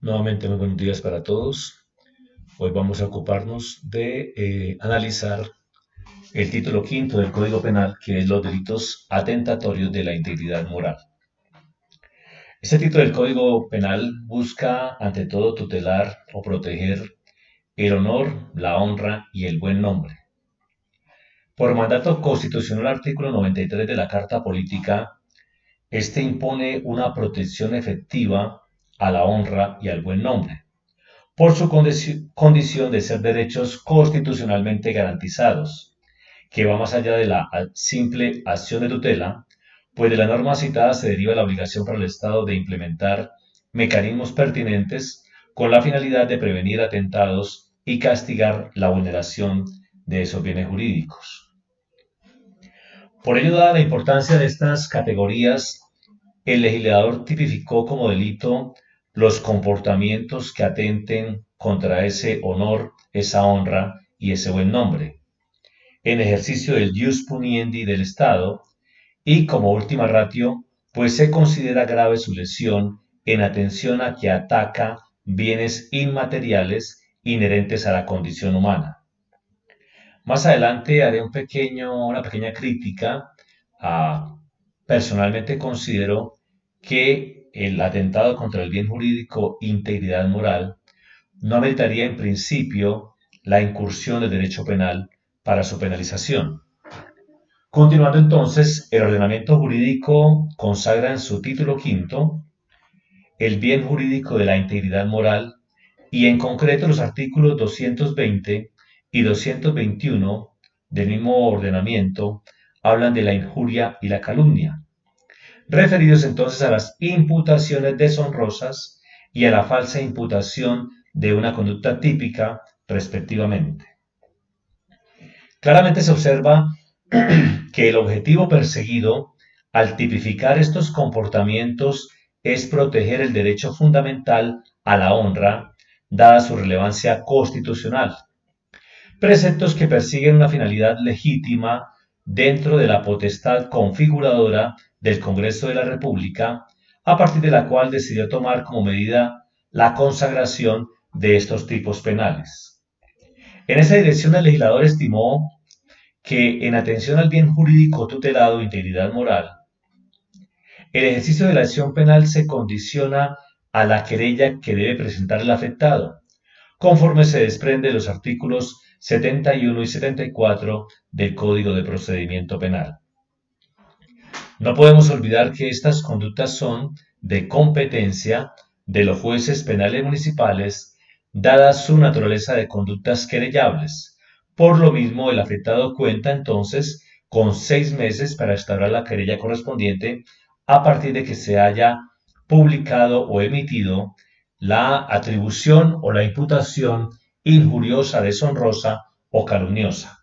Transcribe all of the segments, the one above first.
Nuevamente, muy buenos días para todos. Hoy vamos a ocuparnos de analizar el título quinto del Código Penal, que es los delitos atentatorios de la integridad moral. Este título del Código Penal busca, ante todo, tutelar o proteger el honor, la honra y el buen nombre. Por mandato constitucional, artículo 93 de la Carta Política, este impone una protección efectiva a la honra y al buen nombre por su condición de ser derechos constitucionalmente garantizados, que va más allá de la simple acción de tutela, pues de la norma citada se deriva la obligación para el Estado de implementar mecanismos pertinentes con la finalidad de prevenir atentados y castigar la vulneración de esos bienes jurídicos. Por ello, dada la importancia de estas categorías, el legislador tipificó como delito los comportamientos que atenten contra ese honor, esa honra y ese buen nombre, en ejercicio del jus puniendi del Estado y como última ratio, pues se considera grave su lesión en atención a que ataca bienes inmateriales inherentes a la condición humana. Más adelante haré una pequeña crítica a, personalmente considero que el atentado contra el bien jurídico e integridad moral no ameritaría en principio la incursión del derecho penal para su penalización. Continuando entonces, el ordenamiento jurídico consagra en su título quinto el bien jurídico de la integridad moral y en concreto los artículos 220 y 221 del mismo ordenamiento hablan de la injuria y la calumnia, referidos entonces a las imputaciones deshonrosas y a la falsa imputación de una conducta típica, respectivamente. Claramente se observa que el objetivo perseguido al tipificar estos comportamientos es proteger el derecho fundamental a la honra, dada su relevancia constitucional. Preceptos que persiguen una finalidad legítima dentro de la potestad configuradora del Congreso de la República, a partir de la cual decidió tomar como medida la consagración de estos tipos penales. En esa dirección, el legislador estimó que, en atención al bien jurídico tutelado e integridad moral, el ejercicio de la acción penal se condiciona a la querella que debe presentar el afectado, conforme se desprende de los artículos 71 y 74 del Código de Procedimiento Penal. No podemos olvidar que estas conductas son de competencia de los jueces penales municipales, dada su naturaleza de conductas querellables. Por lo mismo, el afectado cuenta entonces con 6 meses para instaurar la querella correspondiente a partir de que se haya publicado o emitido la atribución o la imputación injuriosa, deshonrosa o calumniosa.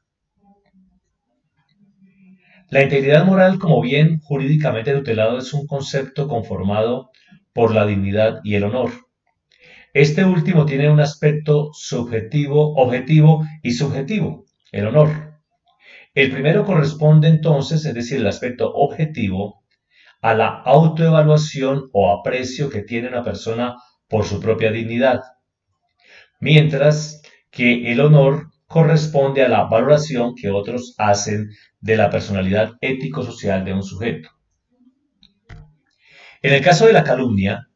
La integridad moral como bien jurídicamente tutelado es un concepto conformado por la dignidad y el honor. Este último tiene un aspecto subjetivo, objetivo y subjetivo, el honor. El primero corresponde entonces, es decir, el aspecto objetivo, a la autoevaluación o aprecio que tiene una persona por su propia dignidad, mientras que el honor corresponde a la valoración que otros hacen de la personalidad ético-social de un sujeto. En el caso de la calumnia,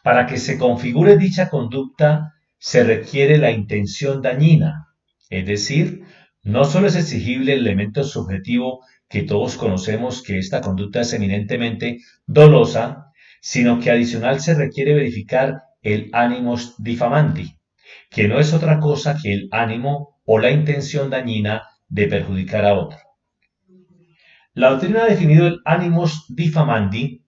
para que se configure dicha conducta se requiere la intención dañina, es decir, no solo es exigible el elemento subjetivo que todos conocemos que esta conducta es eminentemente dolosa, sino que adicional se requiere verificar el animus diffamandi, que no es otra cosa que el ánimo o la intención dañina de perjudicar a otro. La doctrina ha definido el animus diffamandi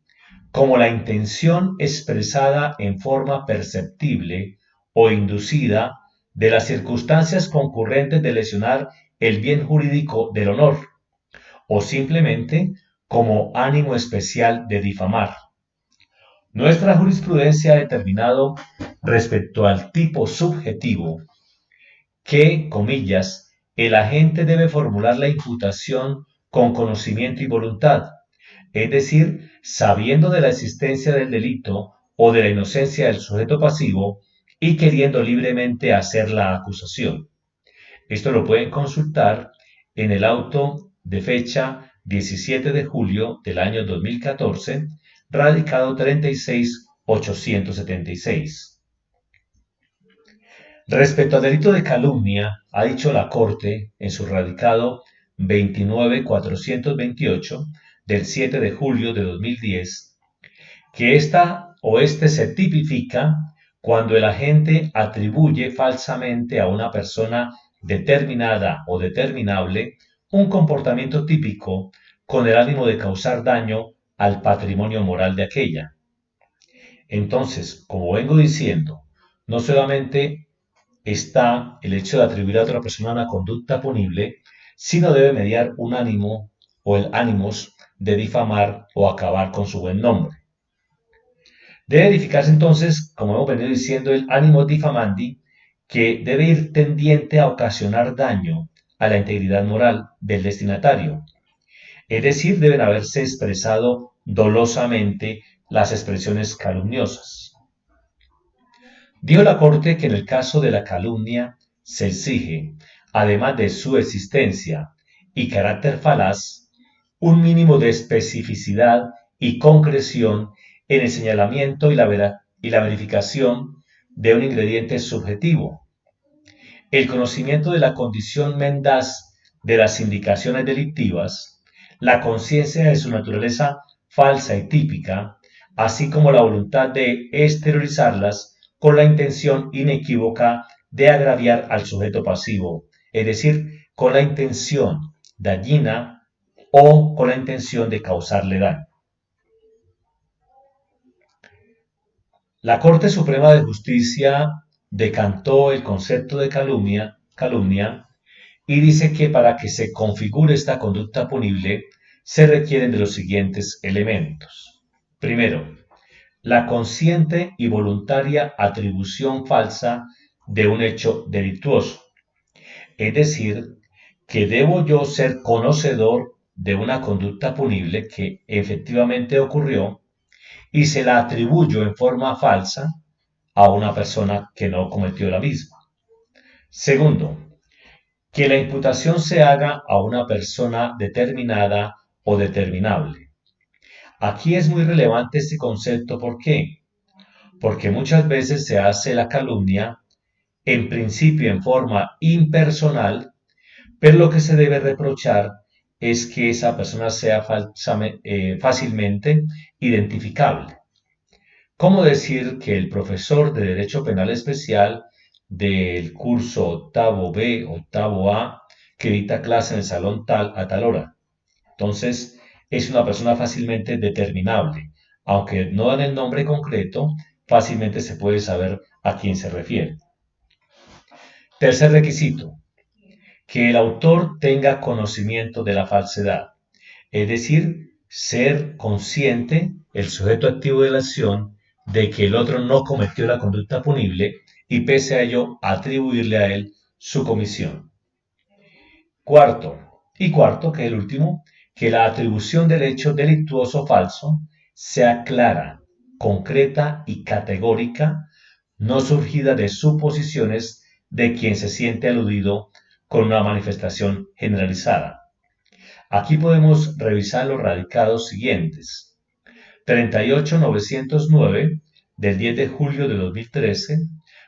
como la intención expresada en forma perceptible o inducida de las circunstancias concurrentes de lesionar el bien jurídico del honor, o simplemente como ánimo especial de difamar. Nuestra jurisprudencia ha determinado respecto al tipo subjetivo que, comillas, el agente debe formular la imputación con conocimiento y voluntad, es decir, sabiendo de la existencia del delito o de la inocencia del sujeto pasivo y queriendo libremente hacer la acusación. Esto lo pueden consultar en el auto de fecha 17 de julio del año 2014, radicado 36876. Respecto al delito de calumnia, ha dicho la Corte en su radicado 29428 del 7 de julio de 2010 que esta o este se tipifica cuando el agente atribuye falsamente a una persona determinada o determinable un comportamiento típico con el ánimo de causar daño al patrimonio moral de aquella. Entonces, como vengo diciendo, no solamente está el hecho de atribuir a otra persona una conducta punible, sino debe mediar un ánimo o el ánimos de difamar o acabar con su buen nombre. Debe edificarse entonces, como hemos venido diciendo, el ánimo difamandi, que debe ir tendiente a ocasionar daño a la integridad moral del destinatario. Es decir, deben haberse expresado dolosamente las expresiones calumniosas. Dijo la Corte que en el caso de la calumnia se exige, además de su existencia y carácter falaz, un mínimo de especificidad y concreción en el señalamiento y la verificación de un ingrediente subjetivo. El conocimiento de la condición mendaz de las indicaciones delictivas, la conciencia de su naturaleza falsa y típica, así como la voluntad de exteriorizarlas con la intención inequívoca de agraviar al sujeto pasivo, es decir, con la intención dañina o con la intención de causarle daño. La Corte Suprema de Justicia decantó el concepto de calumnia y dice que para que se configure esta conducta punible se requieren de los siguientes elementos. Primero, la consciente y voluntaria atribución falsa de un hecho delictuoso. Es decir, que debo yo ser conocedor de una conducta punible que efectivamente ocurrió y se la atribuyo en forma falsa a una persona que no cometió la misma. Segundo, que la imputación se haga a una persona determinada o determinable. Aquí es muy relevante este concepto, ¿por qué? Porque muchas veces se hace la calumnia en principio en forma impersonal, pero lo que se debe reprochar es que esa persona sea fácilmente identificable. ¿Cómo decir que el profesor de Derecho Penal Especial del curso octavo B, octavo A, que dicta clase en el salón tal a tal hora? Entonces, es una persona fácilmente determinable. Aunque no dan el nombre concreto, fácilmente se puede saber a quién se refiere. Tercer requisito, que el autor tenga conocimiento de la falsedad, es decir, ser consciente, el sujeto activo de la acción, de que el otro no cometió la conducta punible y pese a ello atribuirle a él su comisión. Cuarto, que es el último, que la atribución del hecho delictuoso falso sea clara, concreta y categórica, no surgida de suposiciones de quien se siente aludido con una manifestación generalizada. Aquí podemos revisar los radicados siguientes. 38909 del 10 de julio de 2013,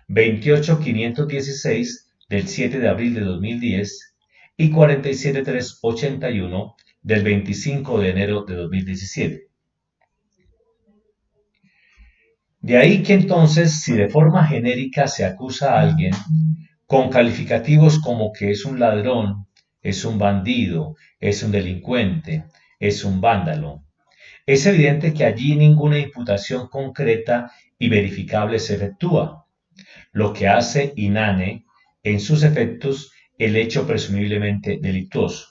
28516 del 7 de abril de 2010 y 47381 del 25 de enero de 2017. De ahí que entonces, si de forma genérica se acusa a alguien con calificativos como que es un ladrón, es un bandido, es un delincuente, es un vándalo, es evidente que allí ninguna imputación concreta y verificable se efectúa, lo que hace inane en sus efectos el hecho presumiblemente delictuoso,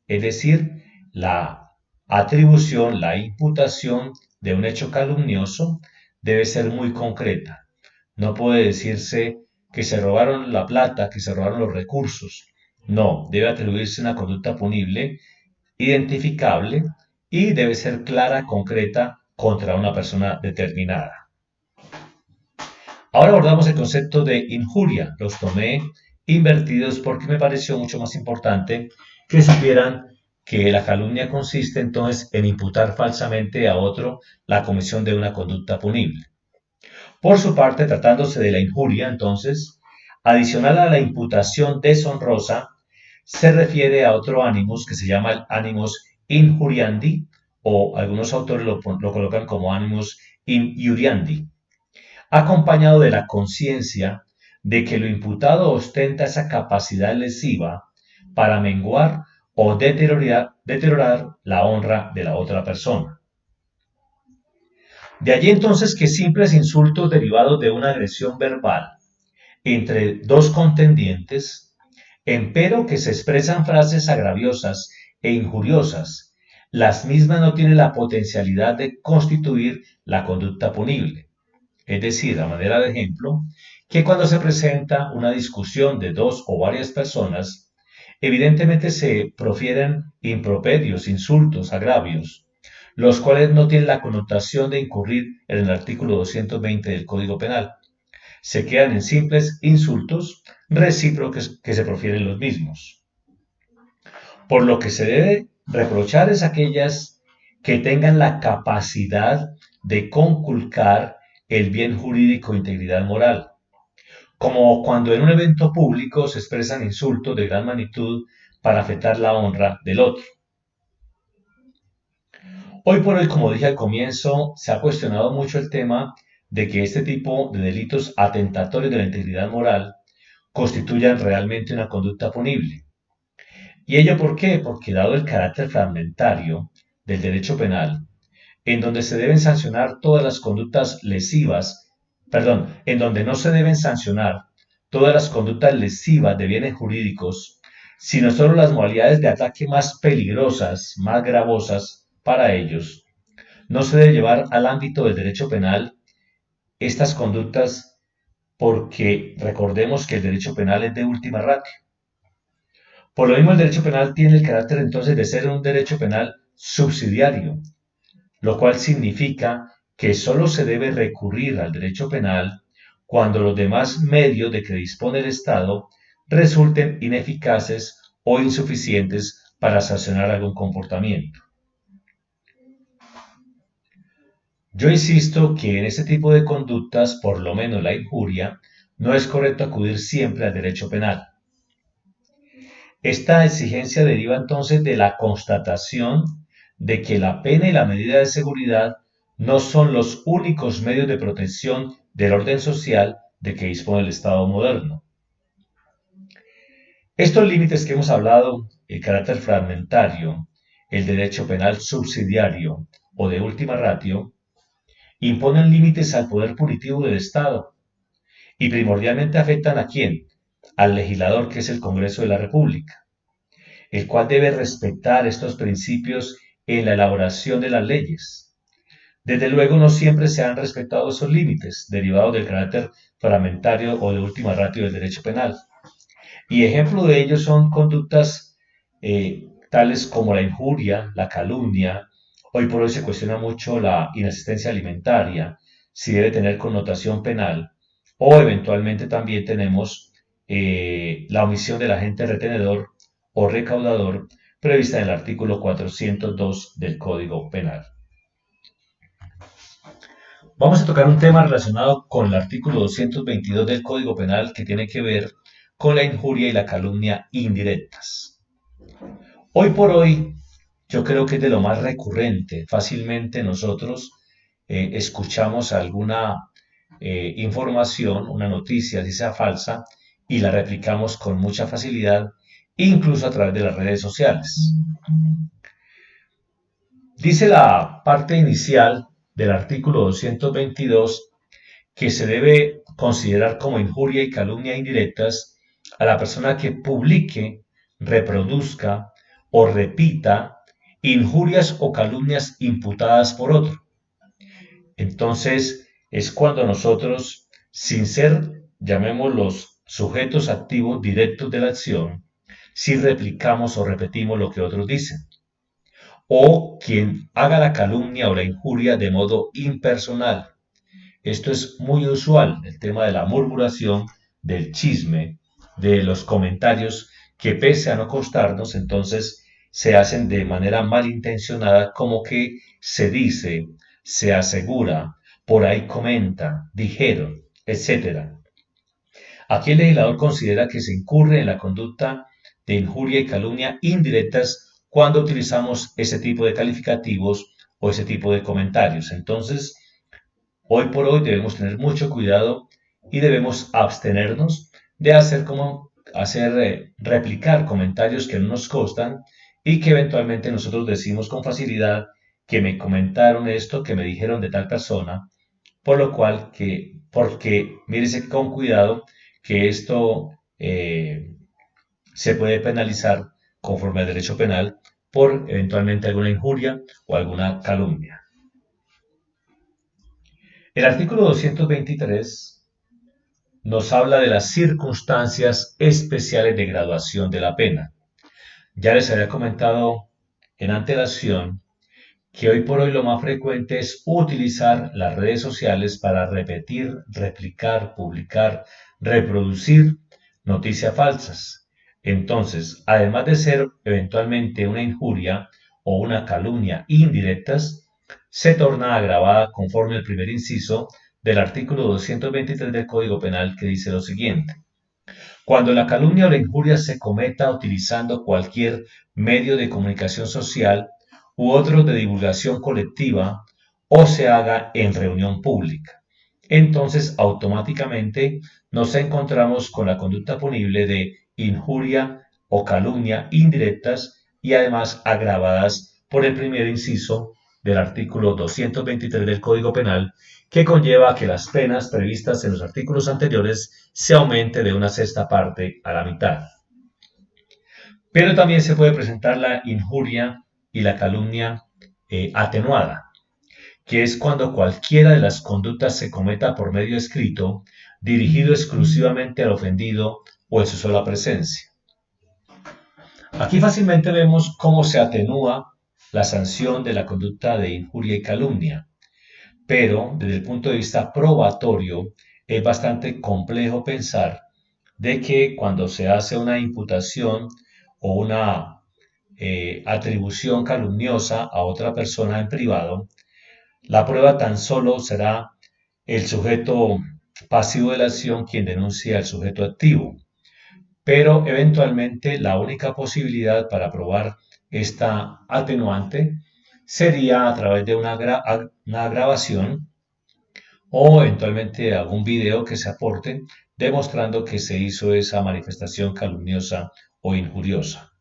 es decir, la atribución, la imputación de un hecho calumnioso debe ser muy concreta. No puede decirse que se robaron la plata, que se robaron los recursos. No, debe atribuirse una conducta punible, identificable y debe ser clara, concreta contra una persona determinada. Ahora abordamos el concepto de injuria. Los tomé invertidos porque me pareció mucho más importante que supieran que la calumnia consiste entonces en imputar falsamente a otro la comisión de una conducta punible. Por su parte, tratándose de la injuria, entonces, adicional a la imputación deshonrosa, se refiere a otro animus que se llama el animus injuriandi, o algunos autores lo colocan como animus injuriandi, acompañado de la conciencia de que lo imputado ostenta esa capacidad lesiva para menguar o deteriorar la honra de la otra persona. De allí entonces que simples insultos derivados de una agresión verbal entre dos contendientes, empero que se expresan frases agraviosas e injuriosas, las mismas no tienen la potencialidad de constituir la conducta punible. Es decir, a manera de ejemplo, que cuando se presenta una discusión de dos o varias personas, evidentemente se profieren improperios, insultos, agravios, los cuales no tienen la connotación de incurrir en el artículo 220 del Código Penal. Se quedan en simples insultos recíprocos que se profieren los mismos. Por lo que se debe reprochar es aquellas que tengan la capacidad de conculcar el bien jurídico e integridad moral, como cuando en un evento público se expresan insultos de gran magnitud para afectar la honra del otro. Hoy por hoy, como dije al comienzo, se ha cuestionado mucho el tema de que este tipo de delitos atentatorios de la integridad moral constituyan realmente una conducta punible. ¿Y ello por qué? Porque dado el carácter fragmentario del derecho penal, en donde se deben sancionar todas las conductas lesivas, perdón, en donde no se deben sancionar todas las conductas lesivas de bienes jurídicos, sino solo las modalidades de ataque más peligrosas, más gravosas para ellos, no se debe llevar al ámbito del derecho penal estas conductas porque recordemos que el derecho penal es de última ratio. Por lo mismo, el derecho penal tiene el carácter entonces de ser un derecho penal subsidiario, lo cual significa que solo se debe recurrir al derecho penal cuando los demás medios de que dispone el Estado resulten ineficaces o insuficientes para sancionar algún comportamiento. Yo insisto que en este tipo de conductas, por lo menos la injuria, no es correcto acudir siempre al derecho penal. Esta exigencia deriva entonces de la constatación de que la pena y la medida de seguridad no son los únicos medios de protección del orden social de que dispone el Estado moderno. Estos límites que hemos hablado, el carácter fragmentario, el derecho penal subsidiario o de última ratio, imponen límites al poder punitivo del Estado y primordialmente afectan ¿a quién? Al legislador, que es el Congreso de la República, el cual debe respetar estos principios en la elaboración de las leyes. Desde luego no siempre se han respetado esos límites derivados del carácter fragmentario o de última ratio del derecho penal. Y ejemplo de ello son conductas tales como la injuria, la calumnia. Hoy por hoy se cuestiona mucho la inasistencia alimentaria, si debe tener connotación penal, o eventualmente también tenemos la omisión del agente retenedor o recaudador prevista en el artículo 402 del Código Penal. Vamos a tocar un tema relacionado con el artículo 222 del Código Penal que tiene que ver con la injuria y la calumnia indirectas. Hoy por hoy, yo creo que es de lo más recurrente. Fácilmente nosotros escuchamos alguna información, una noticia, si sea falsa, y la replicamos con mucha facilidad, incluso a través de las redes sociales. Dice la parte inicial del artículo 222 que se debe considerar como injuria y calumnia indirectas a la persona que publique, reproduzca o repita injurias o calumnias imputadas por otro. Entonces es cuando nosotros, sin ser, llamémoslos, sujetos activos directos de la acción, si replicamos o repetimos lo que otros dicen, o quien haga la calumnia o la injuria de modo impersonal, Esto es muy usual, el tema de la murmuración, del chisme, de los comentarios que pese a no costarnos, entonces se hacen de manera malintencionada como que se dice, se asegura, por ahí comenta, dijeron, etcétera. Aquí el legislador considera que se incurre en la conducta de injuria y calumnia indirectas cuando utilizamos ese tipo de calificativos o ese tipo de comentarios. Entonces, hoy por hoy debemos tener mucho cuidado y debemos abstenernos de replicar comentarios que no nos costan y que eventualmente nosotros decimos con facilidad que me comentaron esto, que me dijeron de tal persona, por lo cual porque mírese con cuidado que esto se puede penalizar conforme al derecho penal por eventualmente alguna injuria o alguna calumnia. El artículo 223 nos habla de las circunstancias especiales de graduación de la pena. Ya les había comentado en antelación que hoy por hoy lo más frecuente es utilizar las redes sociales para repetir, replicar, publicar, reproducir noticias falsas. Entonces, además de ser eventualmente una injuria o una calumnia indirectas, se torna agravada conforme al primer inciso del artículo 223 del Código Penal, que dice lo siguiente: cuando la calumnia o la injuria se cometa utilizando cualquier medio de comunicación social u otro de divulgación colectiva o se haga en reunión pública, entonces automáticamente nos encontramos con la conducta punible de injuria o calumnia indirectas y además agravadas por el primer inciso del artículo 223 del Código Penal, que conlleva que las penas previstas en los artículos anteriores se aumente de una sexta parte a la mitad. Pero también se puede presentar la injuria y la calumnia atenuada, que es cuando cualquiera de las conductas se cometa por medio escrito, dirigido exclusivamente al ofendido o en su sola presencia. Aquí fácilmente vemos cómo se atenúa la sanción de la conducta de injuria y calumnia, pero desde el punto de vista probatorio es bastante complejo pensar de que cuando se hace una imputación o una atribución calumniosa a otra persona en privado, la prueba tan solo será el sujeto pasivo de la acción quien denuncia al sujeto activo. Pero eventualmente la única posibilidad para probar esta atenuante sería a través de una grabación o eventualmente algún video que se aporte demostrando que se hizo esa manifestación calumniosa o injuriosa.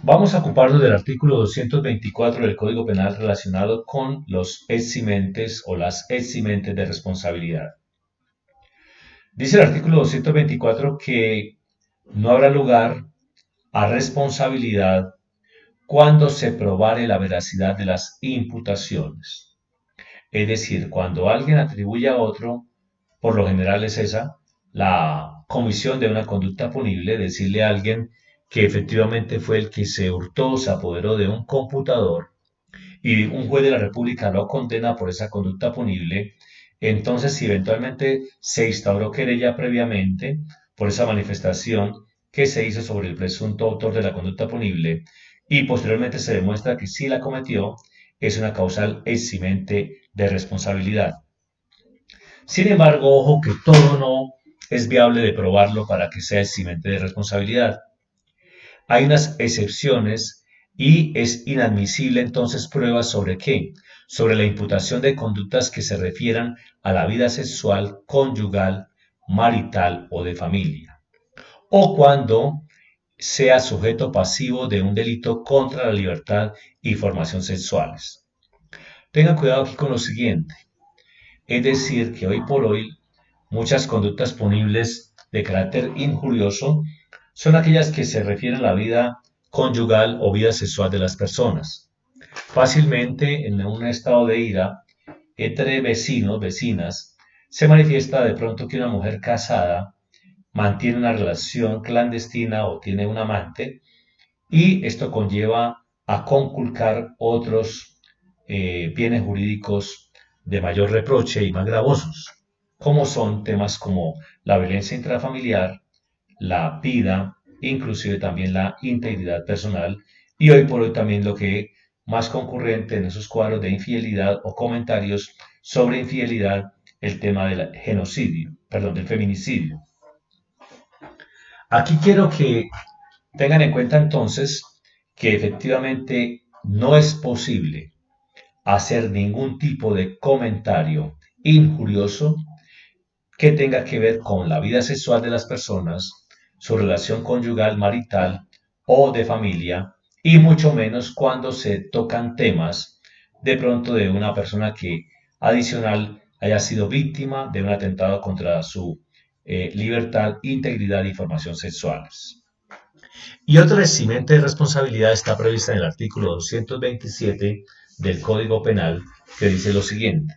Vamos a ocuparnos del artículo 224 del Código Penal relacionado con los eximentes o las eximentes de responsabilidad. Dice el artículo 224 que no habrá lugar a responsabilidad cuando se probare la veracidad de las imputaciones. Es decir, cuando alguien atribuye a otro, por lo general es esa, la comisión de una conducta punible, decirle a alguien que efectivamente fue el que se hurtó, se apoderó de un computador y un juez de la República lo condena por esa conducta punible, entonces si eventualmente se instauró querella previamente por esa manifestación que se hizo sobre el presunto autor de la conducta punible y posteriormente se demuestra que sí la cometió, es una causal eximente de responsabilidad. Sin embargo, ojo que todo no es viable de probarlo para que sea eximente de responsabilidad. Hay unas excepciones y es inadmisible entonces pruebas sobre qué, sobre la imputación de conductas que se refieran a la vida sexual, conyugal, marital o de familia, o cuando sea sujeto pasivo de un delito contra la libertad y formación sexuales. Tengan cuidado aquí con lo siguiente, es decir, que hoy por hoy muchas conductas punibles de carácter injurioso son aquellas que se refieren a la vida conyugal o vida sexual de las personas. Fácilmente en un estado de ira entre vecinos, vecinas, se manifiesta de pronto que una mujer casada mantiene una relación clandestina o tiene un amante y esto conlleva a conculcar otros bienes jurídicos de mayor reproche y más gravosos, como son temas como la violencia intrafamiliar, la vida, inclusive también la integridad personal y hoy por hoy también lo que más concurrente en esos cuadros de infidelidad o comentarios sobre infidelidad, el tema del genocidio, perdón, del feminicidio. Aquí quiero que tengan en cuenta entonces que efectivamente no es posible hacer ningún tipo de comentario injurioso que tenga que ver con la vida sexual de las personas, su relación conyugal, marital o de familia, y mucho menos cuando se tocan temas de pronto de una persona que adicional haya sido víctima de un atentado contra su libertad, integridad y formación sexuales. Y otra eximente de responsabilidad está prevista en el artículo 227 del Código Penal, que dice lo siguiente: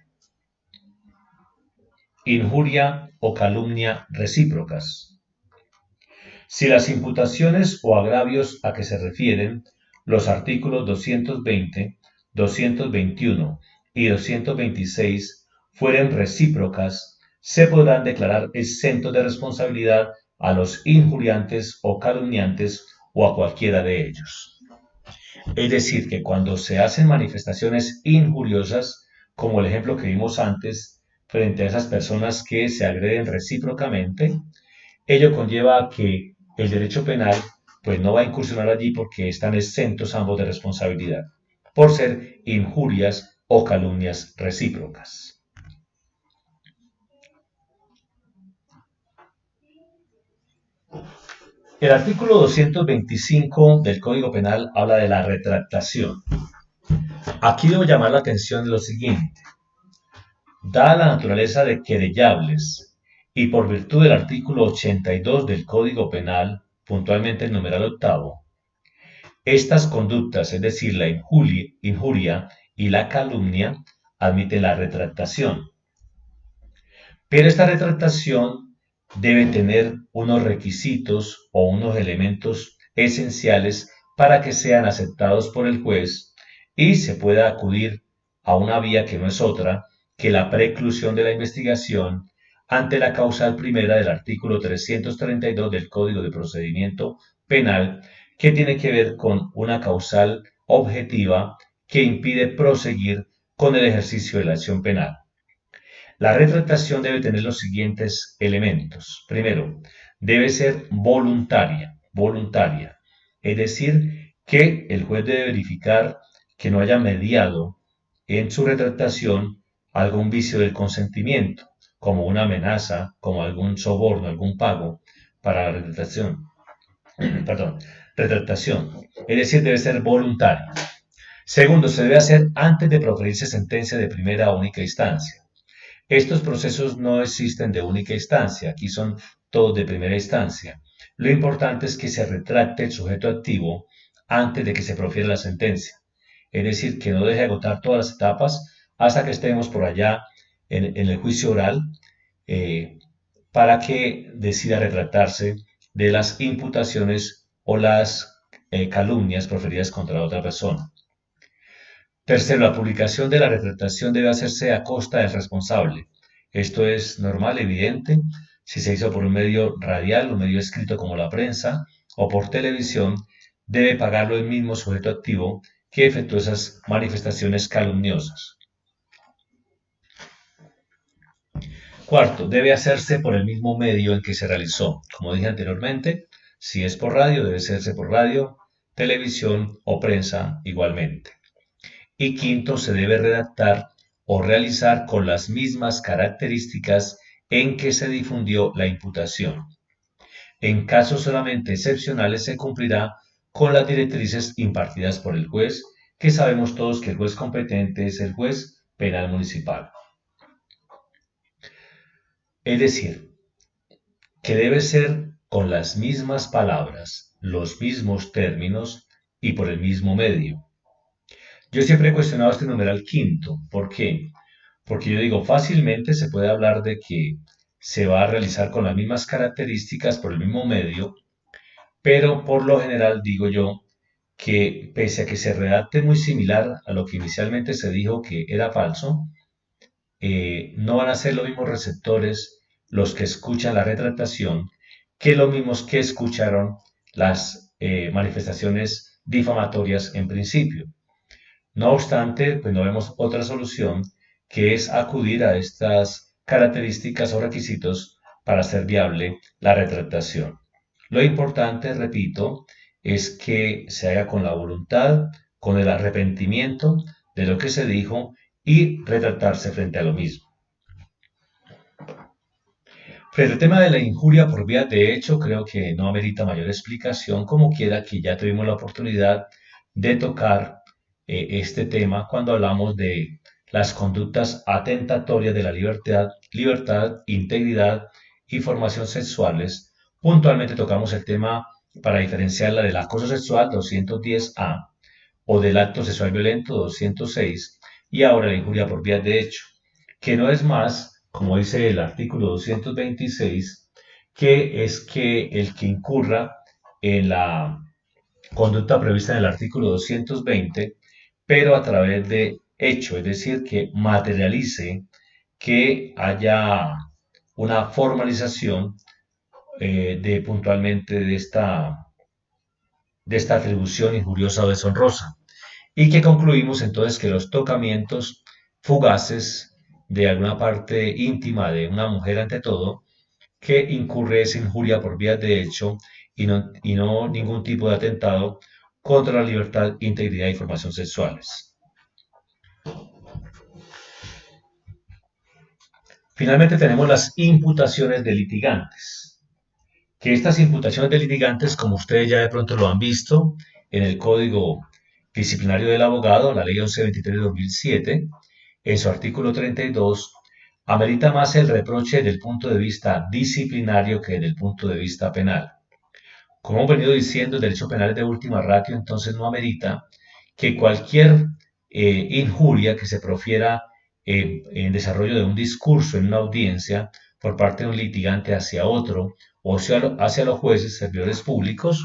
injuria o calumnia recíprocas. Si las imputaciones o agravios a que se refieren los artículos 220, 221 y 226 fueren recíprocas, se podrán declarar exentos de responsabilidad a los injuriantes o calumniantes o a cualquiera de ellos. Es decir, que cuando se hacen manifestaciones injuriosas, como el ejemplo que vimos antes, frente a esas personas que se agreden recíprocamente, ello conlleva a que el derecho penal pues no va a incursionar allí porque están exentos ambos de responsabilidad, por ser injurias o calumnias recíprocas. El artículo 225 del Código Penal habla de la retractación. Aquí debo llamar la atención de lo siguiente. Dada la naturaleza de querellables y por virtud del artículo 82 del Código Penal, puntualmente el numeral octavo, estas conductas, es decir, la injuria y la calumnia, admiten la retractación. Pero esta retractación debe tener unos requisitos o unos elementos esenciales para que sean aceptados por el juez y se pueda acudir a una vía que no es otra que la preclusión de la investigación ante la causal primera del artículo 332 del Código de Procedimiento Penal, que tiene que ver con una causal objetiva que impide proseguir con el ejercicio de la acción penal. La retractación debe tener los siguientes elementos. Primero, debe ser voluntaria, es decir, que el juez debe verificar que no haya mediado en su retractación algún vicio del consentimiento, como una amenaza, como algún soborno, algún pago para la retractación. Perdón, retractación. Es decir, debe ser voluntaria. Segundo, se debe hacer antes de proferirse sentencia de primera o única instancia. Estos procesos no existen de única instancia, aquí son todos de primera instancia. Lo importante es que se retracte el sujeto activo antes de que se profiera la sentencia. Es decir, que no deje agotar todas las etapas hasta que estemos por allá en el juicio oral eh, para que decida retractarse de las imputaciones o las calumnias proferidas contra la otra persona. Tercero, la publicación de la retractación debe hacerse a costa del responsable. Esto es normal, evidente, si se hizo por un medio radial, un medio escrito como la prensa o por televisión, debe pagarlo el mismo sujeto activo que efectuó esas manifestaciones calumniosas. Cuarto, debe hacerse por el mismo medio en que se realizó. Como dije anteriormente, si es por radio, debe hacerse por radio, televisión o prensa igualmente. Y quinto, se debe redactar o realizar con las mismas características en que se difundió la imputación. En casos solamente excepcionales se cumplirá con las directrices impartidas por el juez, que sabemos todos que el juez competente es el juez penal municipal. Es decir, que debe ser con las mismas palabras, los mismos términos y por el mismo medio. Yo siempre he cuestionado este numeral quinto. ¿Por qué? Porque yo digo, fácilmente se puede hablar de que se va a realizar con las mismas características por el mismo medio, pero por lo general digo yo que pese a que se redacte muy similar a lo que inicialmente se dijo que era falso, no van a ser los mismos receptores los que escuchan la retractación que los mismos que escucharon las manifestaciones difamatorias en principio. No obstante, pues no vemos otra solución que es acudir a estas características o requisitos para hacer viable la retractación. Lo importante, repito, es que se haga con la voluntad, con el arrepentimiento de lo que se dijo y retractarse frente a lo mismo. Frente al tema de la injuria por vía de hecho, creo que no amerita mayor explicación, como quiera que ya tuvimos la oportunidad de tocar este tema cuando hablamos de las conductas atentatorias de la libertad, integridad y formación sexuales. Puntualmente tocamos el tema para diferenciarla del acoso sexual 210A o del acto sexual violento 206 y ahora la injuria por vía de hecho, que no es más, como dice el artículo 226, que es que el que incurra en la conducta prevista en el artículo 220, pero a través de hecho, es decir, que materialice que haya una formalización de puntualmente de esta atribución injuriosa o deshonrosa. Y que concluimos entonces que los tocamientos fugaces de alguna parte íntima de una mujer ante todo, que incurre esa injuria por vías de hecho y no ningún tipo de atentado contra la libertad, integridad y formación sexuales. Finalmente tenemos las imputaciones de litigantes, que estas imputaciones de litigantes, como ustedes ya de pronto lo han visto en el Código Disciplinario del Abogado, la Ley 1123 de 2007, en su artículo 32, amerita más el reproche desde el punto de vista disciplinario que desde el punto de vista penal. Como hemos venido diciendo, el derecho penal es de última ratio, entonces no amerita que cualquier injuria que se profiera en desarrollo de un discurso en una audiencia por parte de un litigante hacia otro o hacia los jueces, servidores públicos,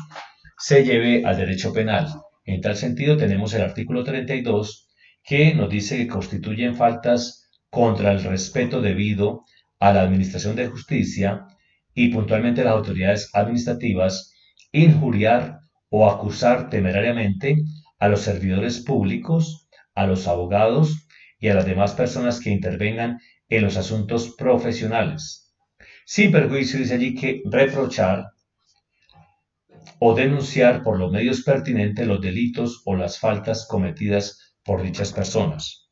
se lleve al derecho penal. En tal sentido, tenemos el artículo 32 que nos dice que constituyen faltas contra el respeto debido a la administración de justicia y puntualmente las autoridades administrativas injuriar o acusar temerariamente a los servidores públicos, a los abogados y a las demás personas que intervengan en los asuntos profesionales. Sin perjuicio, dice allí que reprochar o denunciar por los medios pertinentes los delitos o las faltas cometidas por dichas personas.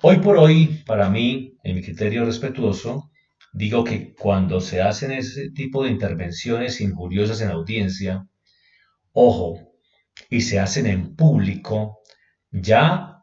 Hoy por hoy, para mí, en mi criterio respetuoso, digo que cuando se hacen ese tipo de intervenciones injuriosas en audiencia, ojo, y se hacen en público, ya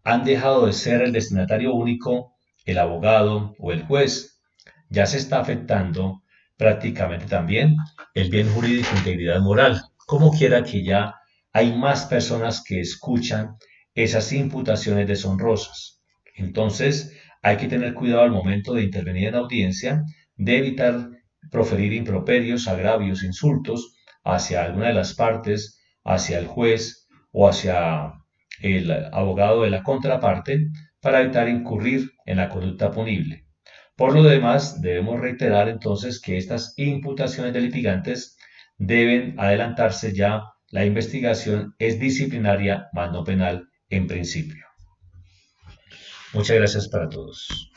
han dejado de ser el destinatario único, el abogado o el juez. Ya se está afectando prácticamente también el bien jurídico e integridad moral. Como quiera que ya hay más personas que escuchan esas imputaciones deshonrosas. Entonces, hay que tener cuidado al momento de intervenir en audiencia, de evitar proferir improperios, agravios, insultos hacia alguna de las partes, hacia el juez o hacia el abogado de la contraparte, para evitar incurrir en la conducta punible. Por lo demás, debemos reiterar entonces que estas imputaciones de litigantes deben adelantarse ya. La investigación es disciplinaria, más no penal en principio. Muchas gracias para todos.